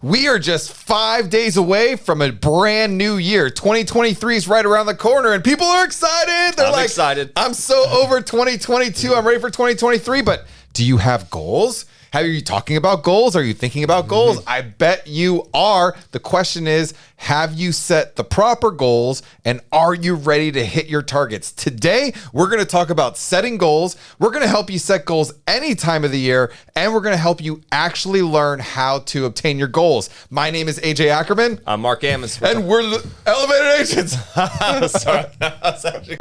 We are just 5 days away from a brand new year. 2023 is right around the corner and people are excited. They're excited. I'm so over 2022. I'm ready for 2023. But do you have goals? Are you talking about goals? Are you thinking about goals? I bet you are. The question is, have you set the proper goals and are you ready to hit your targets? Today, we're going to talk about setting goals. We're going to help you set goals any time of the year, and we're going to help you actually learn how to obtain your goals. My name is AJ Ackerman. I'm Mark Ammons. And we're the Elevated Agents. Sorry.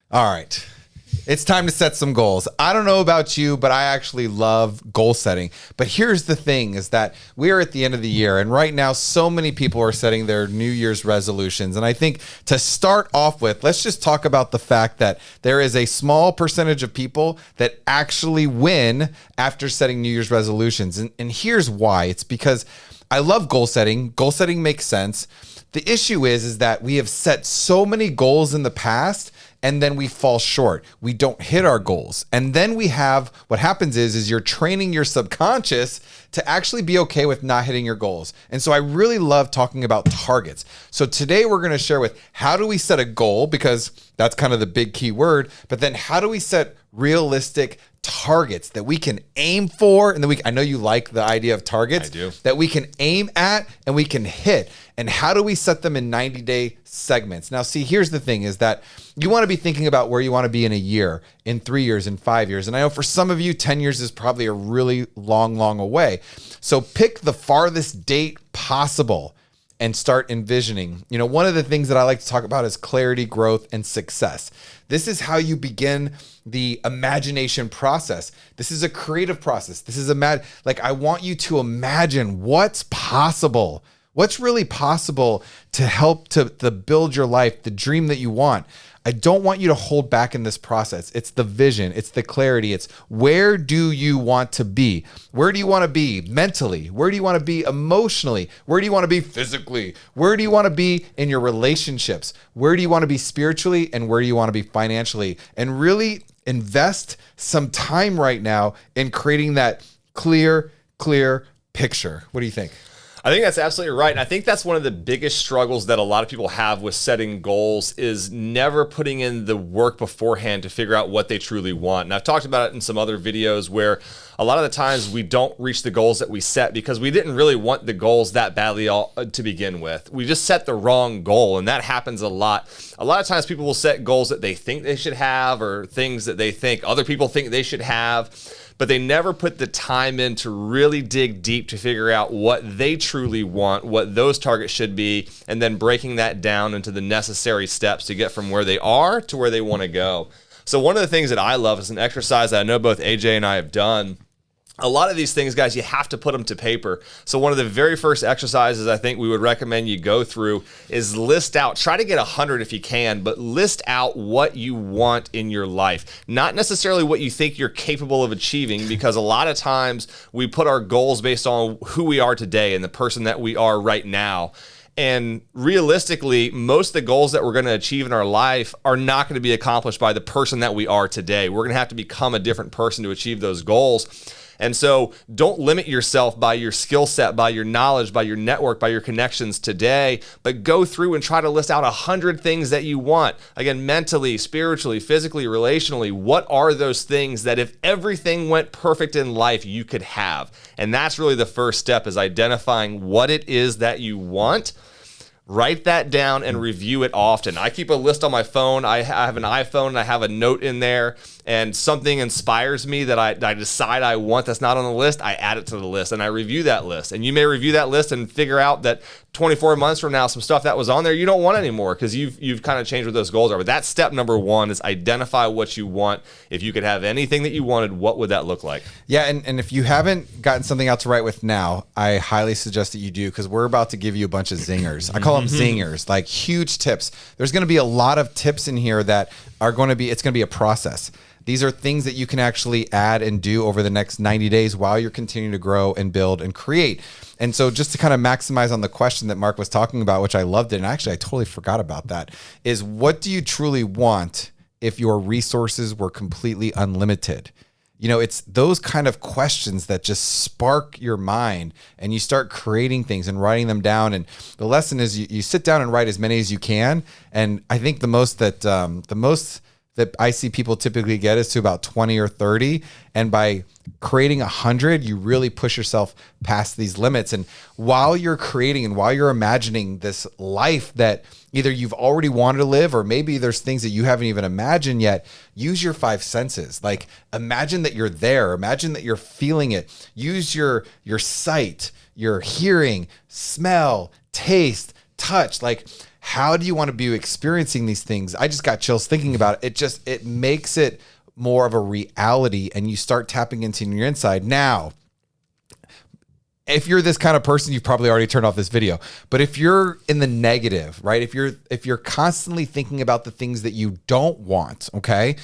All right. It's time to set some goals. I don't know about you, but I actually love goal setting. But here's the thing is that we are at the end of the year, and right now so many people are setting their New Year's resolutions. And I think to start off with, let's just talk about the fact that there is a small percentage of people that actually win after setting New Year's resolutions. And here's why. It's because I love goal setting. Goal setting makes sense. The issue is that we have set so many goals in the past and then we fall short. We don't hit our goals. And then what happens is you're training your subconscious to actually be okay with not hitting your goals. And so I really love talking about targets. So today we're going to share with how do we set a goal, because that's kind of the big key word, but then how do we set realistic targets that we can aim for, and I know you like the idea of targets. I do. That we can aim at and we can hit. And how do we set them in 90-day segments? Now, see, here's the thing is that you want to be thinking about where you want to be in a year, in 3 years, in 5 years. And I know for some of you, 10 years is probably a really long, long away. So pick the farthest date possible and start envisioning. You know, one of the things that I like to talk about is clarity, growth, and success. This is how you begin the imagination process. This is a creative process. This is I want you to imagine what's possible. What's really possible to help to build your life, the dream that you want. I don't want you to hold back in this process. It's the vision. It's the clarity. It's where do you want to be? Where do you want to be mentally? Where do you want to be emotionally? Where do you want to be physically? Where do you want to be in your relationships? Where do you want to be spiritually? And where do you want to be financially? And really invest some time right now in creating that clear picture. What do you think? I think that's absolutely right. And I think that's one of the biggest struggles that a lot of people have with setting goals is never putting in the work beforehand to figure out what they truly want. And I've talked about it in some other videos where a lot of the times we don't reach the goals that we set because we didn't really want the goals that badly to begin with. We just set the wrong goal, and that happens a lot. A lot of times people will set goals that they think they should have or things that they think other people think they should have, but they never put the time in to really dig deep to figure out what they truly want, what those targets should be, and then breaking that down into the necessary steps to get from where they are to where they want to go. So one of the things that I love is an exercise that I know both AJ and I have done. A lot of these things, guys, you have to put them to paper. So one of the very first exercises I think we would recommend you go through is list out, try to get 100 if you can, but list out what you want in your life. Not necessarily what you think you're capable of achieving, because a lot of times we put our goals based on who we are today and the person that we are right now. And realistically, most of the goals that we're going to achieve in our life are not going to be accomplished by the person that we are today. We're going to have to become a different person to achieve those goals. And so don't limit yourself by your skill set, by your knowledge, by your network, by your connections today, but go through and try to list out 100 things that you want. Again, mentally, spiritually, physically, relationally, what are those things that if everything went perfect in life, you could have? And that's really the first step, is identifying what it is that you want. Write that down and review it often. I keep a list on my phone. I have an iPhone and I have a note in there, and something inspires me that I decide I want that's not on the list, I add it to the list and I review that list. And you may review that list and figure out that 24 months from now, some stuff that was on there you don't want anymore because you've kind of changed what those goals are. But that's step number one, is identify what you want. If you could have anything that you wanted, what would that look like? Yeah, and if you haven't gotten something out to write with now, I highly suggest that you do, because we're about to give you a bunch of zingers. I call them zingers, like huge tips. There's going to be a lot of tips in here that are going to be, it's going to be a process. These are things that you can actually add and do over the next 90 days while you're continuing to grow and build and create. And so just to kind of maximize on the question that Mark was talking about, which I loved it, and actually I totally forgot about that, is what do you truly want if your resources were completely unlimited? You know, it's those kind of questions that just spark your mind and you start creating things and writing them down. And the lesson is you sit down and write as many as you can. And I think the most that I see people typically get is to about 20 or 30. And by creating 100, you really push yourself past these limits. And while you're creating and while you're imagining this life that either you've already wanted to live, or maybe there's things that you haven't even imagined yet, use your five senses. Like imagine that you're there. Imagine that you're feeling it. Use your sight, your hearing, smell, taste, touch. Like, how do you want to be experiencing these things? I just got chills thinking about it. It makes it more of a reality and you start tapping into your inside. Now, if you're this kind of person, you've probably already turned off this video. But if you're in the negative, right? If you're constantly thinking about the things that you don't want, okay?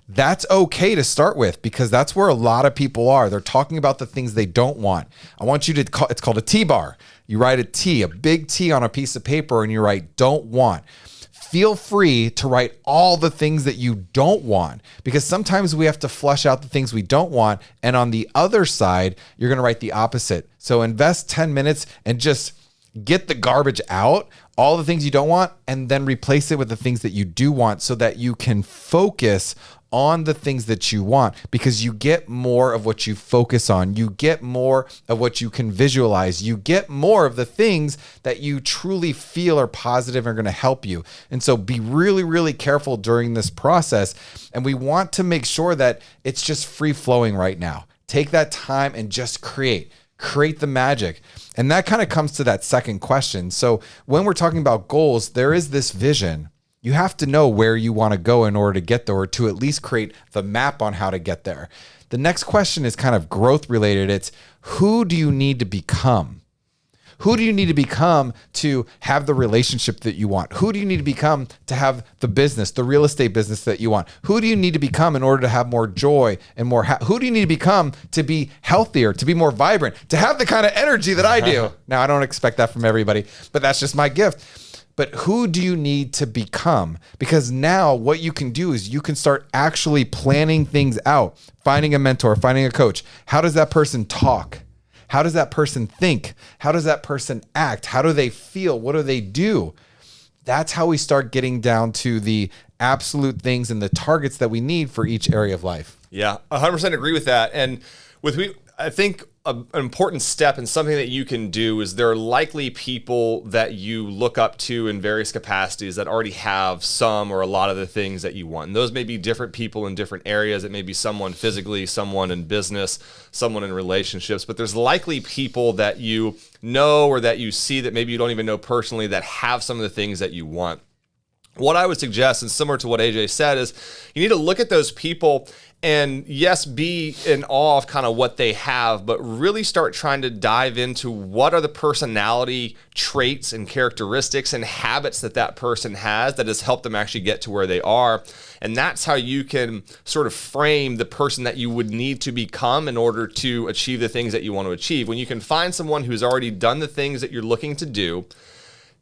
That's okay to start with because that's where a lot of people are. They're talking about the things they don't want. I want you to call, it's called a T bar. You write a T, a big T on a piece of paper and you write don't want. Feel free to write all the things that you don't want because sometimes we have to flush out the things we don't want. And on the other side, you're going to write the opposite. So invest 10 minutes and just get the garbage out, all the things you don't want, and then replace it with the things that you do want so that you can focus on the things that you want because you get more of what you focus on. You get more of what you can visualize. You get more of the things that you truly feel are positive and are going to help you. And so be really, really careful during this process. And we want to make sure that it's just free flowing right now. Take that time and just create the magic. And that kind of comes to that second question. So when we're talking about goals, there is this vision. You have to know where you want to go in order to get there, or to at least create the map on how to get there. The next question is kind of growth related. It's who do you need to become? Who do you need to become to have the relationship that you want? Who do you need to become to have the business, the real estate business that you want? Who do you need to become in order to have more joy and more? Who do you need to become to be healthier, to be more vibrant, to have the kind of energy that I do? Now, I don't expect that from everybody, but that's just my gift. But who do you need to become? Because now what you can do is you can start actually planning things out, finding a mentor, finding a coach. How does that person talk? How does that person think? How does that person act? How do they feel? What do they do? That's how we start getting down to the absolute things and the targets that we need for each area of life. Yeah, 100% agree with that. And I think an important step and something that you can do is there are likely people that you look up to in various capacities that already have some or a lot of the things that you want. And those may be different people in different areas. It may be someone physically, someone in business, someone in relationships, but there's likely people that you know or that you see that maybe you don't even know personally that have some of the things that you want. What I would suggest, and similar to what AJ said, is you need to look at those people and yes, be in awe of kind of what they have, but really start trying to dive into what are the personality traits and characteristics and habits that person has that has helped them actually get to where they are. And that's how you can sort of frame the person that you would need to become in order to achieve the things that you want to achieve. When you can find someone who's already done the things that you're looking to do,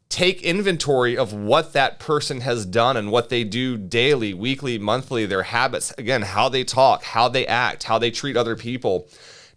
take inventory of what that person has done and what they do daily, weekly, monthly, their habits, again, how they talk, how they act, how they treat other people.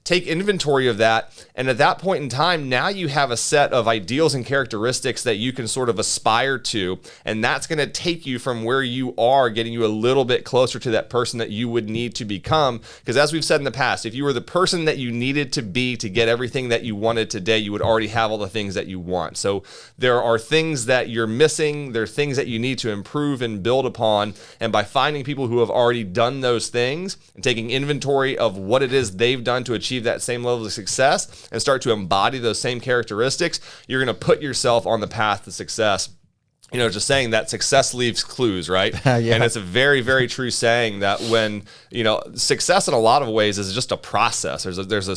Take inventory of that. And at that point in time, now you have a set of ideals and characteristics that you can sort of aspire to. And that's going to take you from where you are, getting you a little bit closer to that person that you would need to become. Because as we've said in the past, if you were the person that you needed to be to get everything that you wanted today, you would already have all the things that you want. So there are things that you're missing. There are things that you need to improve and build upon. And by finding people who have already done those things and taking inventory of what it is they've done to achieve that same level of success and start to embody those same characteristics, you're going to put yourself on the path to success. just saying that success leaves clues, right? Yeah. And it's a very, very true saying that when, success in a lot of ways is just a process. There's a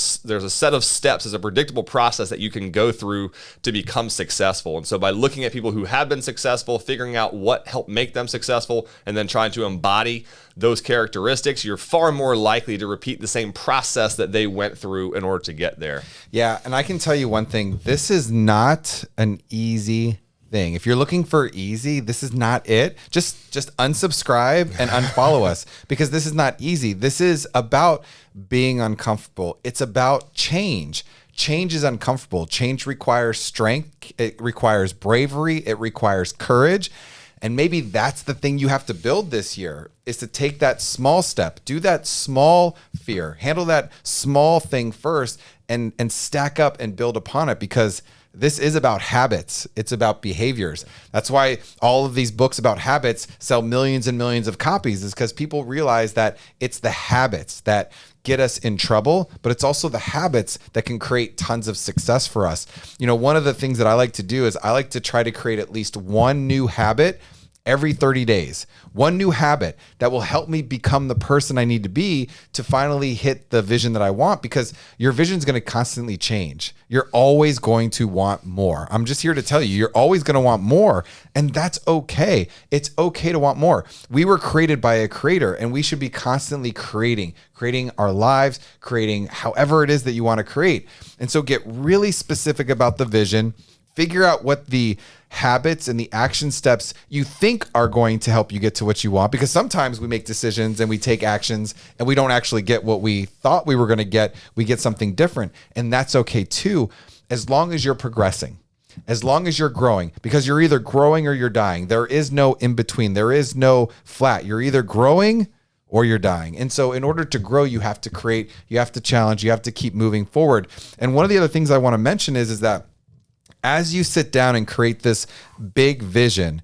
set of steps, there's a predictable process that you can go through to become successful. And so by looking at people who have been successful, figuring out what helped make them successful, and then trying to embody those characteristics, you're far more likely to repeat the same process that they went through in order to get there. Yeah. And I can tell you one thing, this is not an easy thing. If you're looking for easy, this is not it. Just unsubscribe and unfollow us, because this is not easy. This is about being uncomfortable. It's about change. Change is uncomfortable. Change requires strength. It requires bravery. It requires courage. And maybe that's the thing you have to build this year, is to take that small step, do that small fear, handle that small thing first, and stack up and build upon it, because this is about habits. It's about behaviors. That's why all of these books about habits sell millions and millions of copies, is because people realize that it's the habits that get us in trouble, but it's also the habits that can create tons of success for us. One of the things that I like to do is I like to try to create at least one new habit every 30 days, one new habit that will help me become the person I need to be to finally hit the vision that I want, because your vision is going to constantly change. You're always going to want more. I'm just here to tell you, you're always going to want more, and that's okay. It's okay to want more. We were created by a creator, and we should be constantly creating our lives, creating however it is that you want to create. And so get really specific about the vision. Figure out what the habits and the action steps you think are going to help you get to what you want, because sometimes we make decisions and we take actions and we don't actually get what we thought we were going to get. We get something different, and that's okay too, as long as you're progressing, as long as you're growing, because you're either growing or you're dying. There is no in between. There is no flat. You're either growing or you're dying. And so in order to grow, you have to create, you have to challenge, you have to keep moving forward. And one of the other things I want to mention is that as you sit down and create this big vision,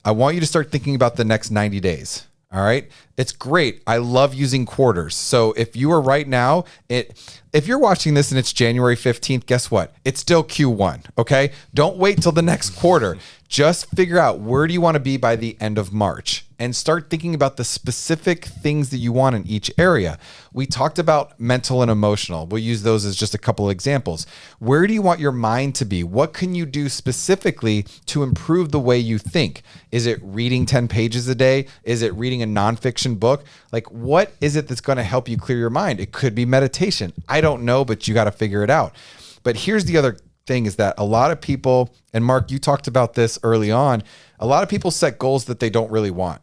I want you to start thinking about the next 90 days. All right. It's great. I love using quarters. So if you are right now, if you're watching this and it's January 15th, guess what? It's still Q1. Okay. Don't wait till the next quarter. Just figure out, where do you want to be by the end of March, and start thinking about the specific things that you want in each area. We talked about mental and emotional. We'll use those as just a couple of examples. Where do you want your mind to be? What can you do specifically to improve the way you think? Is it reading 10 pages a day? Is it reading a nonfiction book? Like, what is it that's going to help you clear your mind? It could be meditation. I don't know, but you got to figure it out. But here's the other thing, is that a lot of people, and Mark, you talked about this early on, a lot of people set goals that they don't really want.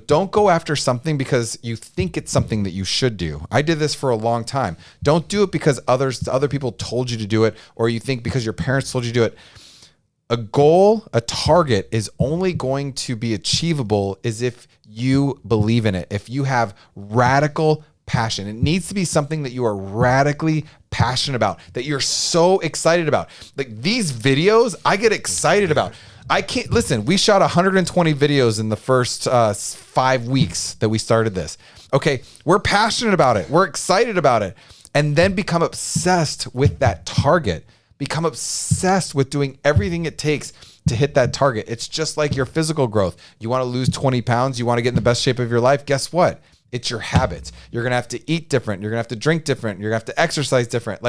Don't go after something because you think it's something that you should do. I did this for a long time. Don't do it because other people told you to do it, or you think because your parents told you to do it. A goal, a target, is only going to be achievable is if you believe in it, if you have radical passion. It needs to be something that you are radically passionate about, that you're so excited about. Like these videos, I get excited about. I can't listen. We shot 120 videos in the first 5 weeks that we started this. Okay, we're passionate about it. We're excited about it, and then become obsessed with that target. Become obsessed with doing everything it takes to hit that target. It's just like your physical growth. You want to lose 20 pounds. You want to get in the best shape of your life. Guess what? It's your habits. You're going to have to eat different. You're going to have to drink different. You're going to have to exercise different.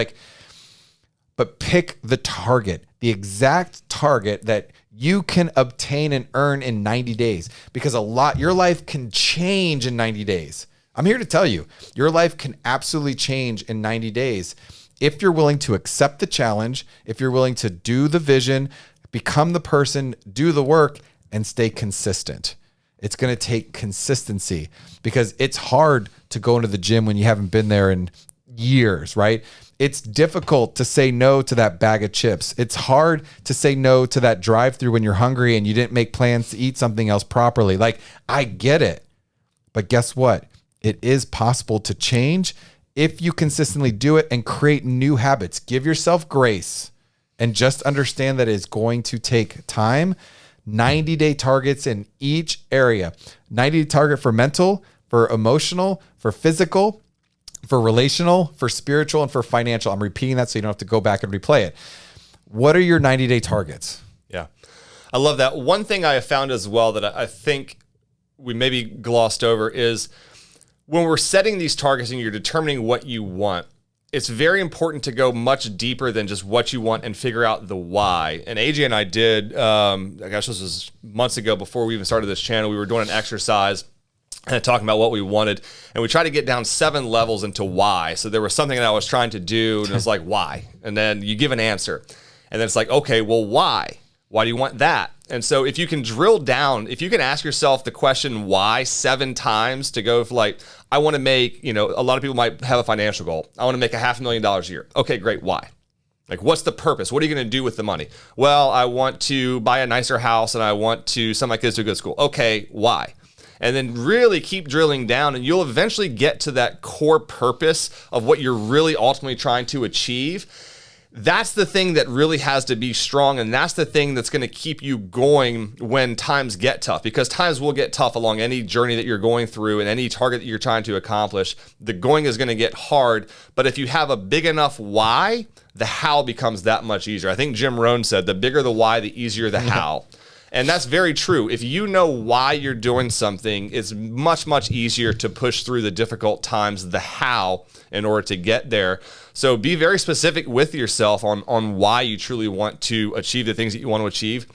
But pick the target, the exact target that you can obtain and earn in 90 days, because your life can change in 90 days. I'm here to tell you, your life can absolutely change in 90 days if you're willing to accept the challenge, if you're willing to do the vision, become the person, do the work, and stay consistent. It's going to take consistency, because it's hard to go into the gym when you haven't been there in years, right? It's difficult to say no to that bag of chips. It's hard to say no to that drive-through when you're hungry and you didn't make plans to eat something else properly. I get it. But guess what? It is possible to change if you consistently do it and create new habits. Give yourself grace and just understand that it's going to take time. 90-day targets in each area. 90-day target for mental, for emotional, for physical, for relational, for spiritual, and for financial. I'm repeating that so you don't have to go back and replay it. What are your 90-day targets? Yeah. I love that. One thing I have found as well that I think we maybe glossed over is when we're setting these targets and you're determining what you want, it's very important to go much deeper than just what you want and figure out the why. And AJ and I did, I guess this was months ago before we even started this channel, we were doing an exercise and talking about what we wanted. And we tried to get down 7 levels into why. So there was something that I was trying to do and it was like, why? And then you give an answer. And then it's like, okay, well, why? Why do you want that? And so if you can drill down, if you can ask yourself the question why 7 times to go for like, I want to make, a lot of people might have a financial goal. I want to make $500,000 a year. Okay, great. Why? Like, what's the purpose? What are you going to do with the money? Well, I want to buy a nicer house and I want to send my kids to a good school. Okay, why? And then really keep drilling down and you'll eventually get to that core purpose of what you're really ultimately trying to achieve. That's the thing that really has to be strong, and that's the thing that's going to keep you going when times get tough, because times will get tough along any journey that you're going through and any target that you're trying to accomplish. The going is going to get hard, but if you have a big enough why, the how becomes that much easier. I think Jim Rohn said, the bigger the why, the easier the how. And that's very true. If you know why you're doing something, it's much, much easier to push through the difficult times, the how, in order to get there. So be very specific with yourself on why you truly want to achieve the things that you want to achieve.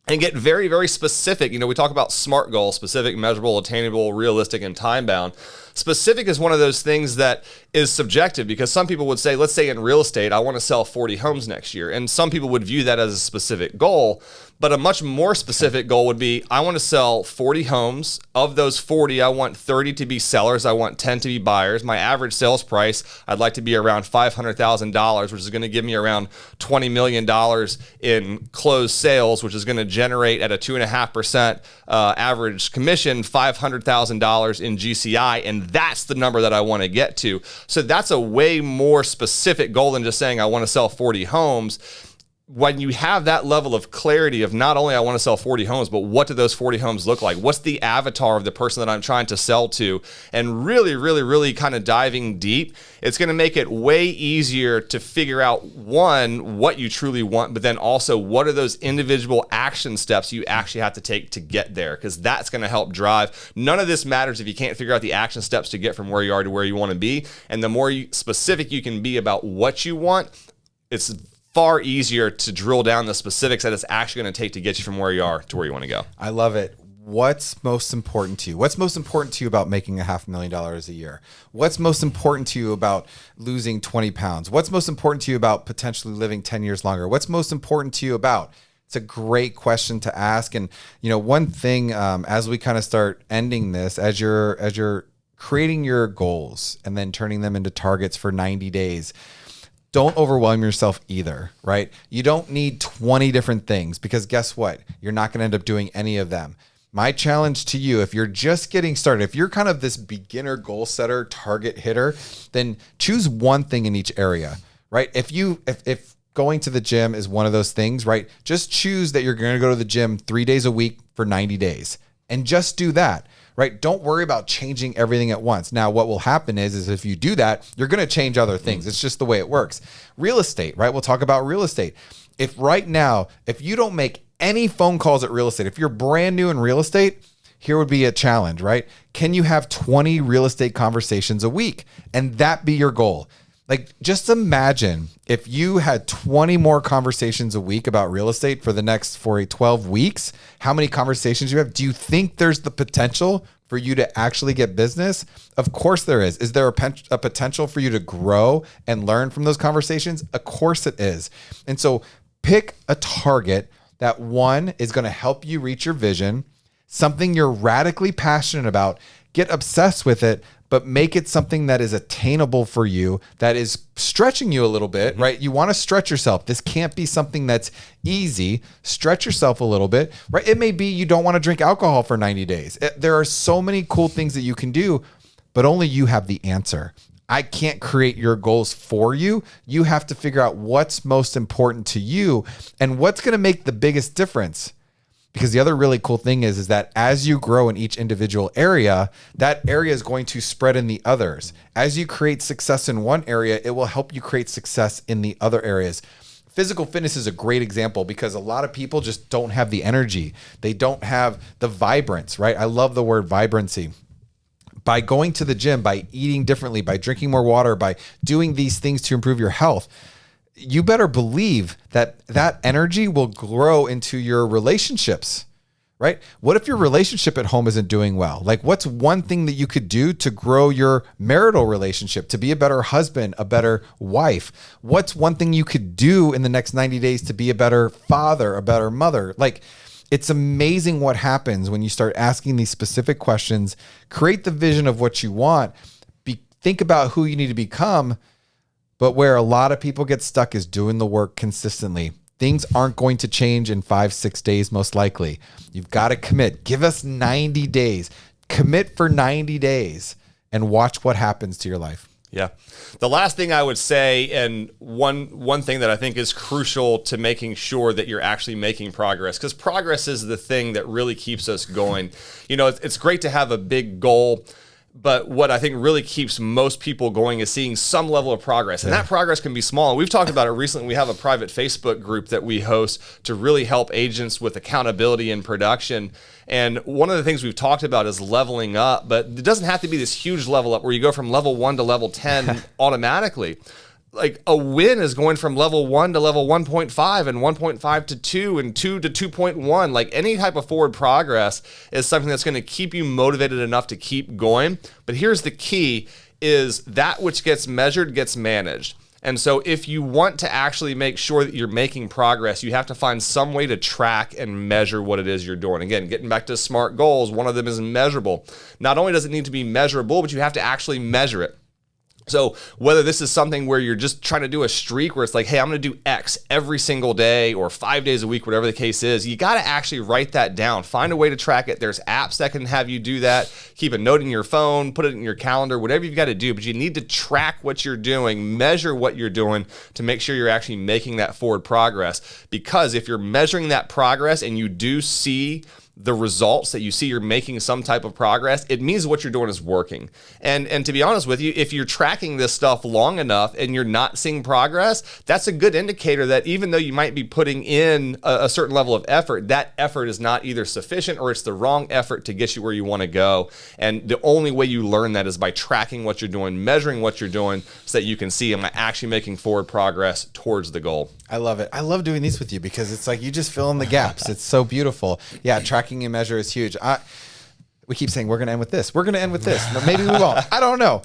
And get very, very specific. We talk about SMART goals: specific, measurable, attainable, realistic, and time-bound. Specific is one of those things that is subjective, because some people would say, let's say in real estate, I want to sell 40 homes next year. And some people would view that as a specific goal. But a much more specific goal would be, I want to sell 40 homes. Of those 40, I want 30 to be sellers. I want 10 to be buyers. My average sales price, I'd like to be around $500,000, which is going to give me around $20 million in closed sales, which is going to generate at a 2.5% average commission, $500,000 in GCI. And that's the number that I want to get to. So that's a way more specific goal than just saying I want to sell 40 homes. When you have that level of clarity of not only I want to sell 40 homes, but what do those 40 homes look like? What's the avatar of the person that I'm trying to sell to? And really, really, really kind of diving deep, it's going to make it way easier to figure out, one, what you truly want, but then also what are those individual action steps you actually have to take to get there? Because that's going to help drive. None of this matters if you can't figure out the action steps to get from where you are to where you want to be. And the more specific you can be about what you want, it's far easier to drill down the specifics that it's actually going to take to get you from where you are to where you want to go. I love it. What's most important to you? What's most important to you about making $500,000 a year? What's most important to you about losing 20 pounds? What's most important to you about potentially living 10 years longer? What's most important to you about? It's a great question to ask. And, one thing, as we kind of start ending this, as you're creating your goals and then turning them into targets for 90 days, don't overwhelm yourself either, right? You don't need 20 different things, because guess what? You're not going to end up doing any of them. My challenge to you, if you're just getting started, if you're kind of this beginner goal setter, target hitter, then choose one thing in each area, right? If going to the gym is one of those things, right? Just choose that you're going to go to the gym 3 days a week for 90 days and just do that. Right? Don't worry about changing everything at once. Now, what will happen is if you do that, you're going to change other things. It's just the way it works. Real estate, right? We'll talk about real estate. If you don't make any phone calls at real estate, if you're brand new in real estate, here would be a challenge, right? Can you have 20 real estate conversations a week and that be your goal? Like, just imagine if you had 20 more conversations a week about real estate for 12 weeks, how many conversations you have. Do you think there's the potential for you to actually get business? Of course there is. Is there a potential for you to grow and learn from those conversations? Of course it is. And so pick a target that, one, is going to help you reach your vision, something you're radically passionate about. Get obsessed with it, but make it something that is attainable for you, that is stretching you a little bit, right? You want to stretch yourself. This can't be something that's easy. Stretch yourself a little bit, right? It may be you don't want to drink alcohol for 90 days. There are so many cool things that you can do, but only you have the answer. I can't create your goals for you. You have to figure out what's most important to you and what's going to make the biggest difference. Because the other really cool thing is that as you grow in each individual area, that area is going to spread in the others. As you create success in one area, it will help you create success in the other areas. Physical fitness is a great example because a lot of people just don't have the energy. They don't have the vibrance, right? I love the word vibrancy. By going to the gym, by eating differently, by drinking more water, by doing these things to improve your health, you better believe that that energy will grow into your relationships, right? What if your relationship at home isn't doing well? Like, what's one thing that you could do to grow your marital relationship, to be a better husband, a better wife? What's one thing you could do in the next 90 days to be a better father, a better mother? Like, it's amazing what happens when you start asking these specific questions, create the vision of what you want, think about who you need to become. But where a lot of people get stuck is doing the work consistently. Things aren't going to change in 5-6 days, most likely. You've got to commit. Give us 90 days. Commit for 90 days and watch what happens to your life. Yeah. The last thing I would say, and one thing that I think is crucial to making sure that you're actually making progress, because progress is the thing that really keeps us going. You know, it's great to have a big goal, but what I think really keeps most people going is seeing some level of progress. And that progress can be small. And we've talked about it recently. We have a private Facebook group that we host to really help agents with accountability and production. And one of the things we've talked about is leveling up, but it doesn't have to be this huge level up where you go from level 1 to level 10 automatically. Like a win is going from level 1 to level 1.5 and 1.5 to 2 and 2 to 2.1. Like any type of forward progress is something that's going to keep you motivated enough to keep going. But here's the key is that which gets measured gets managed. And so if you want to actually make sure that you're making progress, you have to find some way to track and measure what it is you're doing. Again, getting back to SMART goals, one of them is measurable. Not only does it need to be measurable, but you have to actually measure it. So whether this is something where you're just trying to do a streak where it's like, hey, I'm going to do X every single day or 5 days a week, whatever the case is, you got to actually write that down. Find a way to track it. There's apps that can have you do that. Keep a note in your phone, put it in your calendar, whatever you've got to do. But you need to track what you're doing, measure what you're doing to make sure you're actually making that forward progress. Because if you're measuring that progress and you do see the results that you see you're making some type of progress, it means what you're doing is working. And to be honest with you, if you're tracking this stuff long enough and you're not seeing progress, that's a good indicator that even though you might be putting in a certain level of effort, that effort is not either sufficient or it's the wrong effort to get you where you want to go. And the only way you learn that is by tracking what you're doing, measuring what you're doing so that you can see, am I actually making forward progress towards the goal? I love it. I love doing these with you because it's like you just fill in the gaps. It's so beautiful. Yeah, tracking and measure is huge. We keep saying we're going to end with this. We're going to end with this. Maybe we won't. I don't know.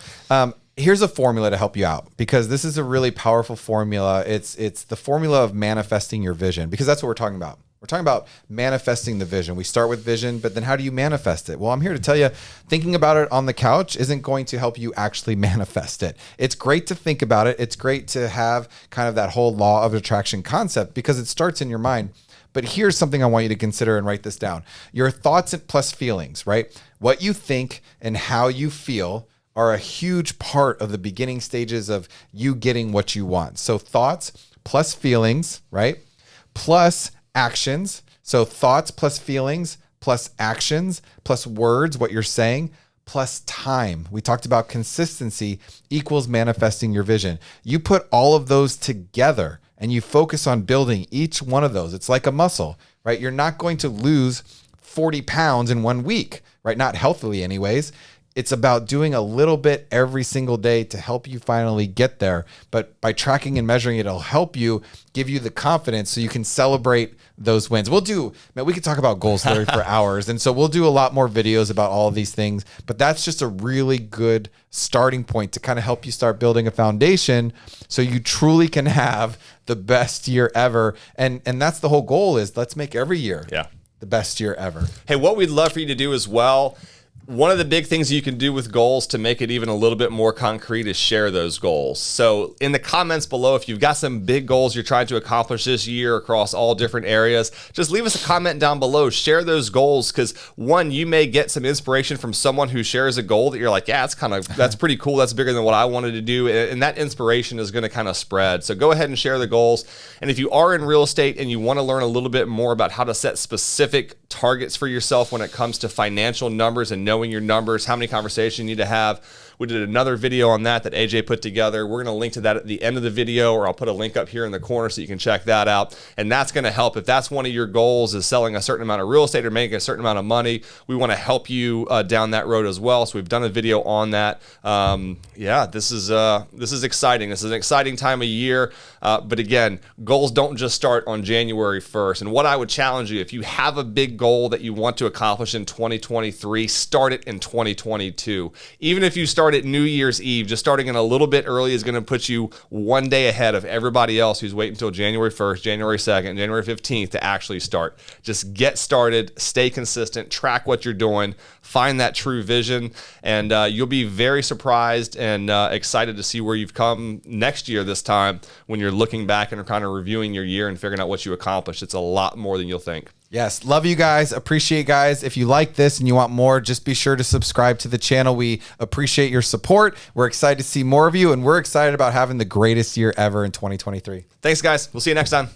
Here's a formula to help you out because this is a really powerful formula. It's the formula of manifesting your vision because that's what we're talking about. We're talking about manifesting the vision. We start with vision, but then how do you manifest it? Well, I'm here to tell you, thinking about it on the couch isn't going to help you actually manifest it. It's great to think about it. It's great to have kind of that whole law of attraction concept because it starts in your mind. But here's something I want you to consider and write this down. Your thoughts plus feelings, right? What you think and how you feel are a huge part of the beginning stages of you getting what you want. So thoughts plus feelings, right? Plus actions. So thoughts plus feelings plus actions plus words, what you're saying, plus time. We talked about consistency equals manifesting your vision. You put all of those together and you focus on building each one of those. It's like a muscle, right? You're not going to lose 40 pounds in 1 week, right? Not healthily anyways. It's about doing a little bit every single day to help you finally get there. But by tracking and measuring, it'll help you, give you the confidence so you can celebrate those wins. We could talk about goals theory for hours. And so we'll do a lot more videos about all of these things, but that's just a really good starting point to kind of help you start building a foundation so you truly can have the best year ever. And that's the whole goal is let's make every year the best year ever. Hey, what we'd love for you to do as well, one of the big things you can do with goals to make it even a little bit more concrete is share those goals. So in the comments below, if you've got some big goals you're trying to accomplish this year across all different areas, just leave us a comment down below. Share those goals because one, you may get some inspiration from someone who shares a goal that you're like, yeah, that's pretty cool. That's bigger than what I wanted to do. And that inspiration is going to kind of spread. So go ahead and share the goals. And if you are in real estate and you want to learn a little bit more about how to set specific targets for yourself when it comes to financial numbers and knowing your numbers, how many conversations you need to have, We did another video on that AJ put together. We're going to link to that at the end of the video, or I'll put a link up here in the corner so you can check that out. And that's going to help. If that's one of your goals, is selling a certain amount of real estate or making a certain amount of money, we want to help you down that road as well. So we've done a video on that. Yeah, this is exciting. This is an exciting time of year. But again, goals don't just start on January 1st. And what I would challenge you, if you have a big goal that you want to accomplish in 2023, start it in 2022. Even if you start at New Year's Eve, just starting in a little bit early is going to put you one day ahead of everybody else who's waiting until January 1st, January 2nd, January 15th to actually start. Just get started, stay consistent, track what you're doing, find that true vision, and you'll be very surprised and excited to see where you've come next year this time when you're looking back and kind of reviewing your year and figuring out what you accomplished. It's a lot more than you'll think. Yes. Love you guys. Appreciate you guys. If you like this and you want more, just be sure to subscribe to the channel. We appreciate your support. We're excited to see more of you, and we're excited about having the greatest year ever in 2023. Thanks, guys. We'll see you next time.